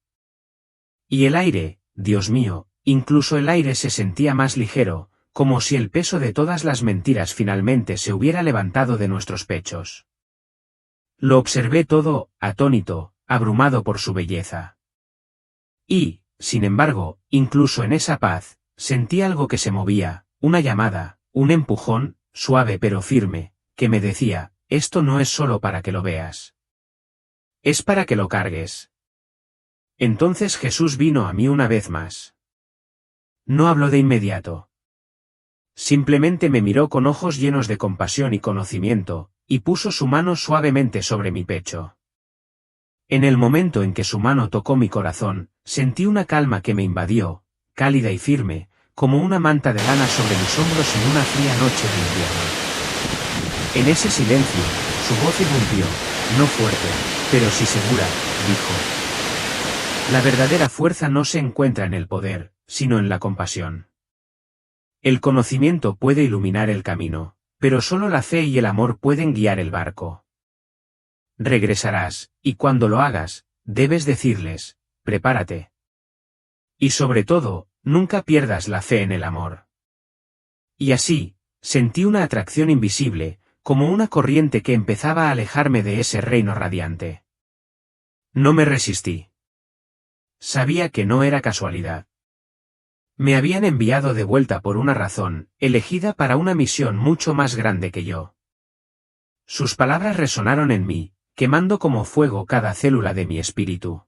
Y el aire, Dios mío, incluso el aire se sentía más ligero, como si el peso de todas las mentiras finalmente se hubiera levantado de nuestros pechos. Lo observé todo, atónito, abrumado por su belleza. Y, sin embargo, incluso en esa paz, sentí algo que se movía, una llamada, un empujón, suave pero firme, que me decía, esto no es solo para que lo veas. Es para que lo cargues. Entonces Jesús vino a mí una vez más. No habló de inmediato. Simplemente me miró con ojos llenos de compasión y conocimiento, y puso su mano suavemente sobre mi pecho. En el momento en que su mano tocó mi corazón, sentí una calma que me invadió, cálida y firme, como una manta de lana sobre mis hombros en una fría noche de invierno. En ese silencio, su voz irrumpió, no fuerte, pero sí segura, dijo. La verdadera fuerza no se encuentra en el poder, sino en la compasión. El conocimiento puede iluminar el camino, pero solo la fe y el amor pueden guiar el barco. Regresarás, y cuando lo hagas, debes decirles, prepárate. Y sobre todo, nunca pierdas la fe en el amor. Y así, sentí una atracción invisible, como una corriente que empezaba a alejarme de ese reino radiante. No me resistí. Sabía que no era casualidad. Me habían enviado de vuelta por una razón, elegida para una misión mucho más grande que yo. Sus palabras resonaron en mí, quemando como fuego cada célula de mi espíritu.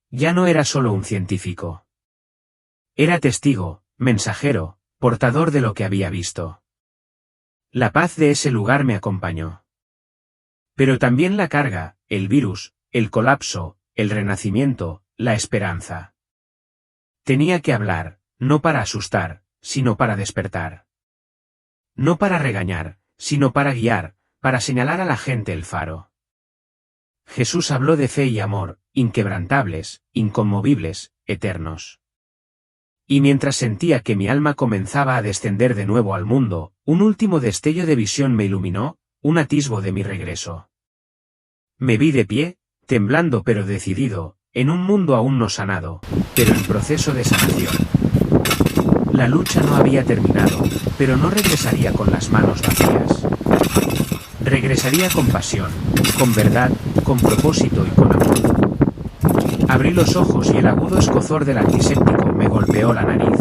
Ya no era solo un científico. Era testigo, mensajero, portador de lo que había visto. La paz de ese lugar me acompañó. Pero también la carga, el virus, el colapso, el renacimiento, la esperanza. Tenía que hablar, no para asustar, sino para despertar. No para regañar, sino para guiar, para señalar a la gente el faro. Jesús habló de fe y amor, inquebrantables, inconmovibles, eternos. Y mientras sentía que mi alma comenzaba a descender de nuevo al mundo, un último destello de visión me iluminó, un atisbo de mi regreso. Me vi de pie, temblando pero decidido, en un mundo aún no sanado, pero en proceso de sanación. La lucha no había terminado, pero no regresaría con las manos vacías. Regresaría con pasión, con verdad, con propósito y con amor. Abrí los ojos y el agudo escozor del antiséptico me golpeó la nariz.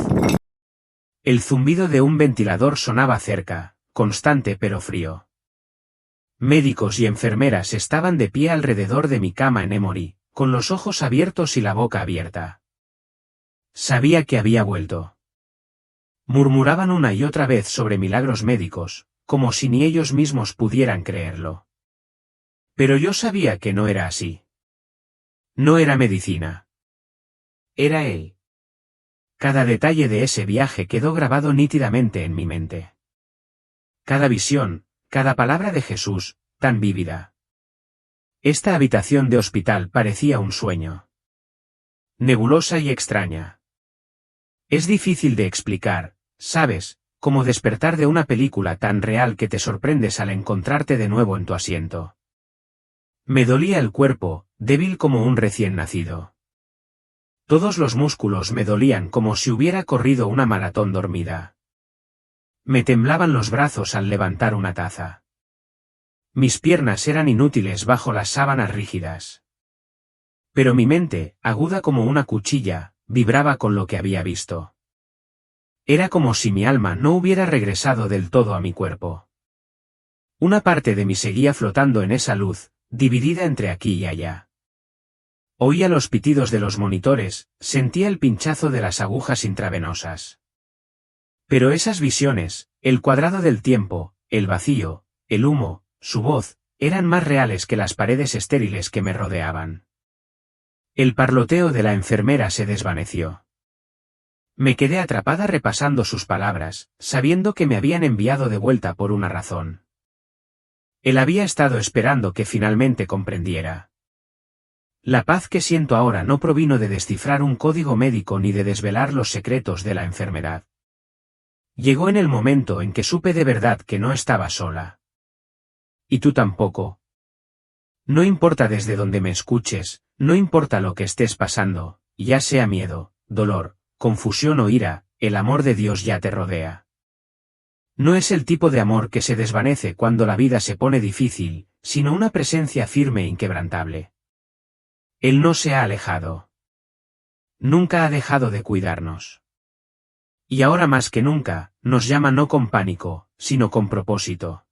El zumbido de un ventilador sonaba cerca, constante pero frío. Médicos y enfermeras estaban de pie alrededor de mi cama en Emory, con los ojos abiertos y la boca abierta. Sabía que había vuelto. Murmuraban una y otra vez sobre milagros médicos, como si ni ellos mismos pudieran creerlo. Pero yo sabía que no era así. No era medicina. Era él. Cada detalle de ese viaje quedó grabado nítidamente en mi mente. Cada visión, cada palabra de Jesús, tan vívida. Esta habitación de hospital parecía un sueño. Nebulosa y extraña. Es difícil de explicar, ¿sabes? Como despertar de una película tan real que te sorprendes al encontrarte de nuevo en tu asiento. Me dolía el cuerpo, débil como un recién nacido. Todos los músculos me dolían como si hubiera corrido una maratón dormida. Me temblaban los brazos al levantar una taza. Mis piernas eran inútiles bajo las sábanas rígidas. Pero mi mente, aguda como una cuchilla, vibraba con lo que había visto. Era como si mi alma no hubiera regresado del todo a mi cuerpo. Una parte de mí seguía flotando en esa luz, dividida entre aquí y allá. Oía los pitidos de los monitores, sentía el pinchazo de las agujas intravenosas. Pero esas visiones, el cuadrado del tiempo, el vacío, el humo, su voz, eran más reales que las paredes estériles que me rodeaban. El parloteo de la enfermera se desvaneció. Me quedé atrapada repasando sus palabras, sabiendo que me habían enviado de vuelta por una razón. Él había estado esperando que finalmente comprendiera. La paz que siento ahora no provino de descifrar un código médico ni de desvelar los secretos de la enfermedad. Llegó en el momento en que supe de verdad que no estaba sola. Y tú tampoco. No importa desde donde me escuches, no importa lo que estés pasando, ya sea miedo, dolor, confusión o ira, el amor de Dios ya te rodea. No es el tipo de amor que se desvanece cuando la vida se pone difícil, sino una presencia firme e inquebrantable. Él no se ha alejado. Nunca ha dejado de cuidarnos. Y ahora más que nunca, nos llama no con pánico, sino con propósito.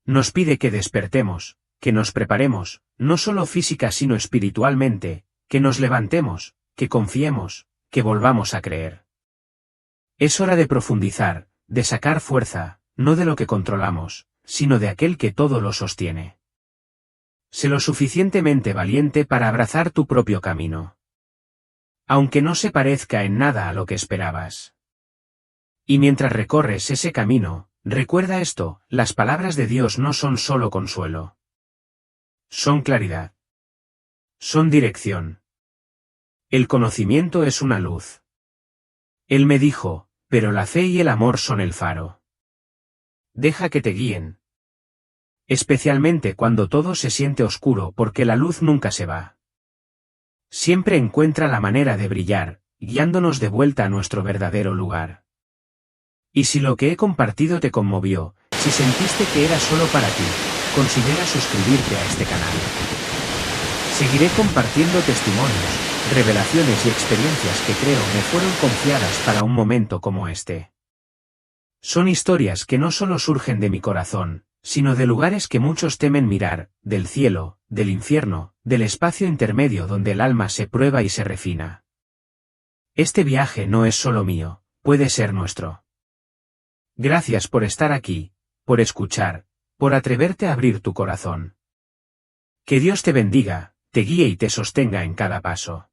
Nos pide que despertemos, que nos preparemos, no solo física sino espiritualmente, que nos levantemos, que confiemos, que volvamos a creer. Es hora de profundizar, de sacar fuerza, no de lo que controlamos, sino de aquel que todo lo sostiene. Sé lo suficientemente valiente para abrazar tu propio camino. Aunque no se parezca en nada a lo que esperabas. Y mientras recorres ese camino, recuerda esto, las palabras de Dios no son solo consuelo. Son claridad. Son dirección. El conocimiento es una luz. Él me dijo, pero la fe y el amor son el faro. Deja que te guíen. Especialmente cuando todo se siente oscuro porque la luz nunca se va. Siempre encuentra la manera de brillar, guiándonos de vuelta a nuestro verdadero lugar. Y si lo que he compartido te conmovió, si sentiste que era solo para ti, considera suscribirte a este canal. Seguiré compartiendo testimonios, revelaciones y experiencias que creo me fueron confiadas para un momento como este. Son historias que no solo surgen de mi corazón, sino de lugares que muchos temen mirar, del cielo, del infierno, del espacio intermedio donde el alma se prueba y se refina. Este viaje no es solo mío, puede ser nuestro. Gracias por estar aquí, por escuchar, por atreverte a abrir tu corazón. Que Dios te bendiga, te guíe y te sostenga en cada paso.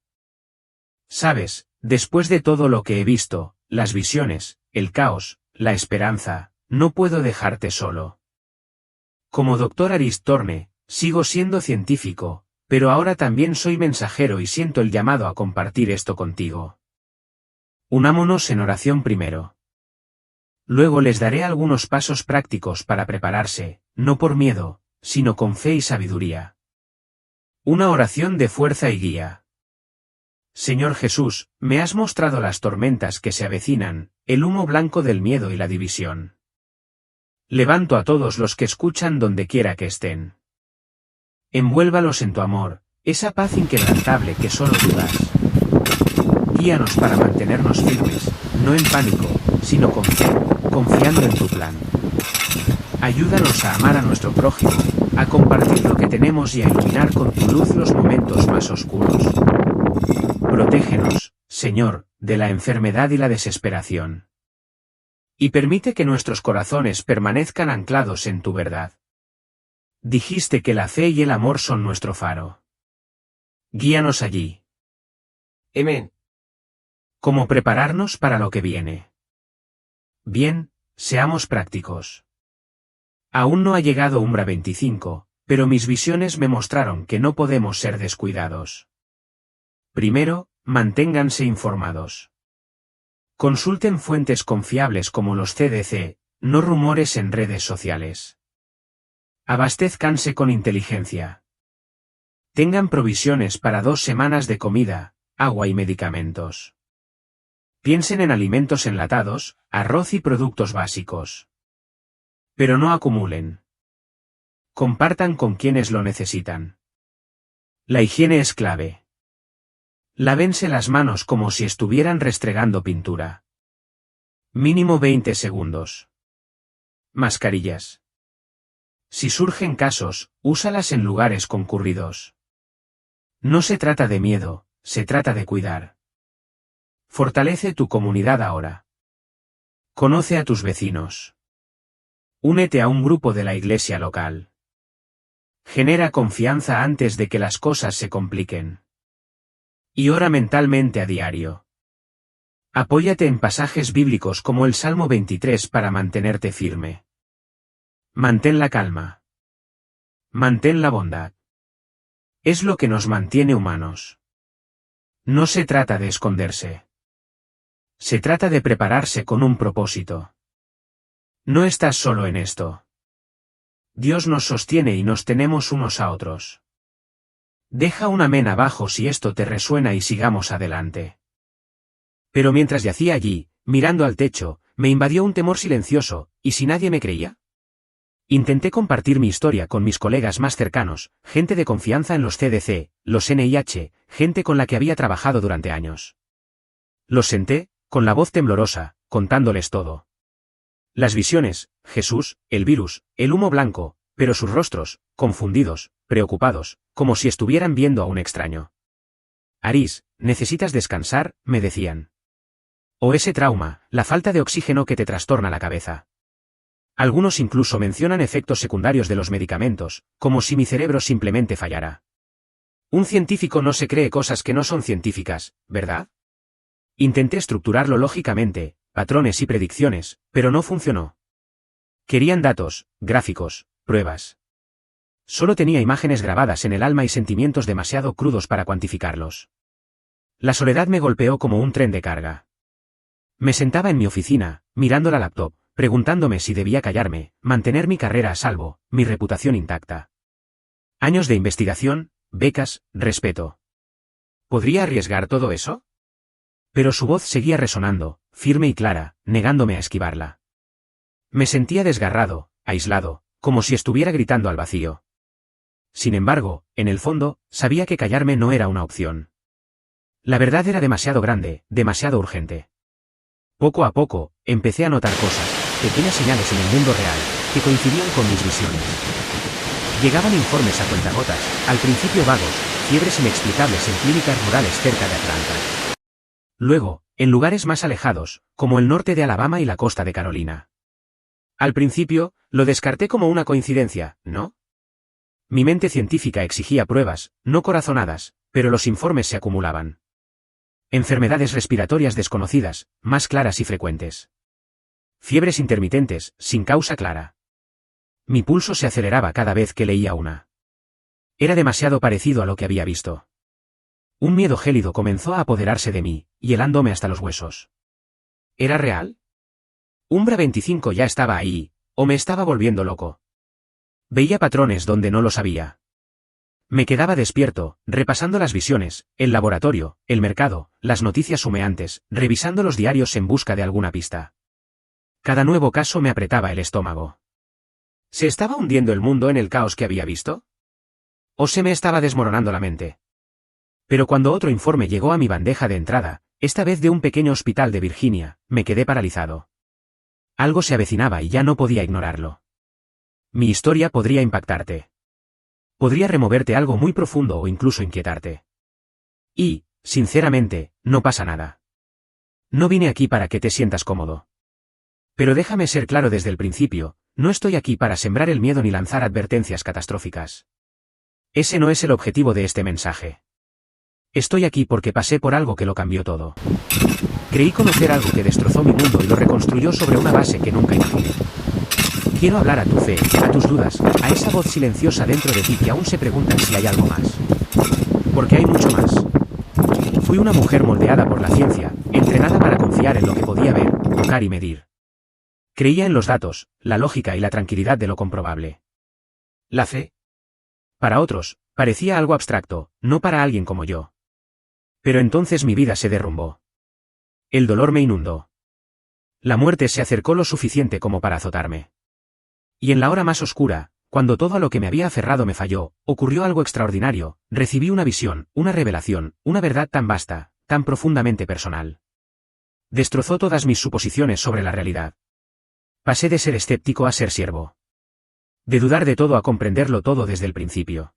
Sabes, después de todo lo que he visto, las visiones, el caos, la esperanza, no puedo dejarte solo. Como Dr. Arist Torne, sigo siendo científico, pero ahora también soy mensajero y siento el llamado a compartir esto contigo. Unámonos en oración primero. Luego les daré algunos pasos prácticos para prepararse, no por miedo, sino con fe y sabiduría. Una oración de fuerza y guía. Señor Jesús, me has mostrado las tormentas que se avecinan, el humo blanco del miedo y la división. Levanto a todos los que escuchan donde quiera que estén. Envuélvalos en tu amor, esa paz inquebrantable que solo tú das. Guíanos para mantenernos firmes, no en pánico, sino con fe, confiando en tu plan. Ayúdanos a amar a nuestro prójimo, a compartir lo que tenemos y a iluminar con tu luz los momentos más oscuros. Protégenos, Señor, de la enfermedad y la desesperación. Y permite que nuestros corazones permanezcan anclados en tu verdad. Dijiste que la fe y el amor son nuestro faro. Guíanos allí. Amén. ¿Cómo prepararnos para lo que viene? Bien, seamos prácticos. Aún no ha llegado Umbra 25, pero mis visiones me mostraron que no podemos ser descuidados. Primero, manténganse informados. Consulten fuentes confiables como los CDC, no rumores en redes sociales. Abastezcanse con inteligencia. Tengan provisiones para 2 semanas de comida, agua y medicamentos. Piensen en alimentos enlatados, arroz y productos básicos. Pero no acumulen. Compartan con quienes lo necesitan. La higiene es clave. Lávense las manos como si estuvieran restregando pintura. Mínimo 20 segundos. Mascarillas. Si surgen casos, úsalas en lugares concurridos. No se trata de miedo, se trata de cuidar. Fortalece tu comunidad ahora. Conoce a tus vecinos. Únete a un grupo de la iglesia local. Genera confianza antes de que las cosas se compliquen. Y ora mentalmente a diario. Apóyate en pasajes bíblicos como el Salmo 23 para mantenerte firme. Mantén la calma. Mantén la bondad. Es lo que nos mantiene humanos. No se trata de esconderse. Se trata de prepararse con un propósito. No estás solo en esto. Dios nos sostiene y nos tenemos unos a otros. Deja un amén abajo si esto te resuena y sigamos adelante. Pero mientras yacía allí, mirando al techo, me invadió un temor silencioso, ¿y si nadie me creía? Intenté compartir mi historia con mis colegas más cercanos, gente de confianza en los CDC, los NIH, gente con la que había trabajado durante años. Los senté, con la voz temblorosa, contándoles todo. Las visiones, Jesús, el virus, el humo blanco, pero sus rostros, confundidos, preocupados, como si estuvieran viendo a un extraño. Aris, necesitas descansar, me decían. O ese trauma, la falta de oxígeno que te trastorna la cabeza. Algunos incluso mencionan efectos secundarios de los medicamentos, como si mi cerebro simplemente fallara. Un científico no se cree cosas que no son científicas, ¿verdad? Intenté estructurarlo lógicamente, patrones y predicciones, pero no funcionó. Querían datos, gráficos, pruebas. Solo tenía imágenes grabadas en el alma y sentimientos demasiado crudos para cuantificarlos. La soledad me golpeó como un tren de carga. Me sentaba en mi oficina, mirando la laptop, preguntándome si debía callarme, mantener mi carrera a salvo, mi reputación intacta. Años de investigación, becas, respeto. ¿Podría arriesgar todo eso? Pero su voz seguía resonando, firme y clara, negándome a esquivarla. Me sentía desgarrado, aislado, como si estuviera gritando al vacío. Sin embargo, en el fondo, sabía que callarme no era una opción. La verdad era demasiado grande, demasiado urgente. Poco a poco, empecé a notar cosas, pequeñas señales en el mundo real, que coincidían con mis visiones. Llegaban informes a cuentagotas, al principio vagos, fiebres inexplicables en clínicas rurales cerca de Atlanta. Luego, en lugares más alejados, como el norte de Alabama y la costa de Carolina. Al principio, lo descarté como una coincidencia, ¿no? Mi mente científica exigía pruebas, no corazonadas, pero los informes se acumulaban. Enfermedades respiratorias desconocidas, más claras y frecuentes. Fiebres intermitentes, sin causa clara. Mi pulso se aceleraba cada vez que leía una. Era demasiado parecido a lo que había visto. Un miedo gélido comenzó a apoderarse de mí, hielándome hasta los huesos. ¿Era real? Umbra 25 ya estaba ahí, o me estaba volviendo loco. Veía patrones donde no los había. Me quedaba despierto, repasando las visiones, el laboratorio, el mercado, las noticias humeantes, revisando los diarios en busca de alguna pista. Cada nuevo caso me apretaba el estómago. ¿Se estaba hundiendo el mundo en el caos que había visto? ¿O se me estaba desmoronando la mente? Pero cuando otro informe llegó a mi bandeja de entrada, esta vez de un pequeño hospital de Virginia, me quedé paralizado. Algo se avecinaba y ya no podía ignorarlo. Mi historia podría impactarte. Podría removerte algo muy profundo o incluso inquietarte. Y, sinceramente, no pasa nada. No vine aquí para que te sientas cómodo. Pero déjame ser claro desde el principio, No estoy aquí para sembrar el miedo ni lanzar advertencias catastróficas. Ese no es el objetivo de este mensaje. Estoy aquí porque pasé por algo que lo cambió todo. Creí conocer algo que destrozó mi mundo y lo reconstruyó sobre una base que nunca imaginé. Quiero hablar a tu fe, a tus dudas, a esa voz silenciosa dentro de ti que aún se preguntan si hay algo más. Porque hay mucho más. Fui una mujer moldeada por la ciencia, entrenada para confiar en lo que podía ver, tocar y medir. Creía en los datos, la lógica y la tranquilidad de lo comprobable. La fe. Para otros, parecía algo abstracto, no para alguien como yo. Pero entonces mi vida se derrumbó. El dolor me inundó. La muerte se acercó lo suficiente como para azotarme. Y en la hora más oscura, cuando todo a lo que me había aferrado me falló, ocurrió algo extraordinario, recibí una visión, una revelación, una verdad tan vasta, tan profundamente personal. Destrozó todas mis suposiciones sobre la realidad. Pasé de ser escéptico a ser siervo. De dudar de todo a comprenderlo todo desde el principio.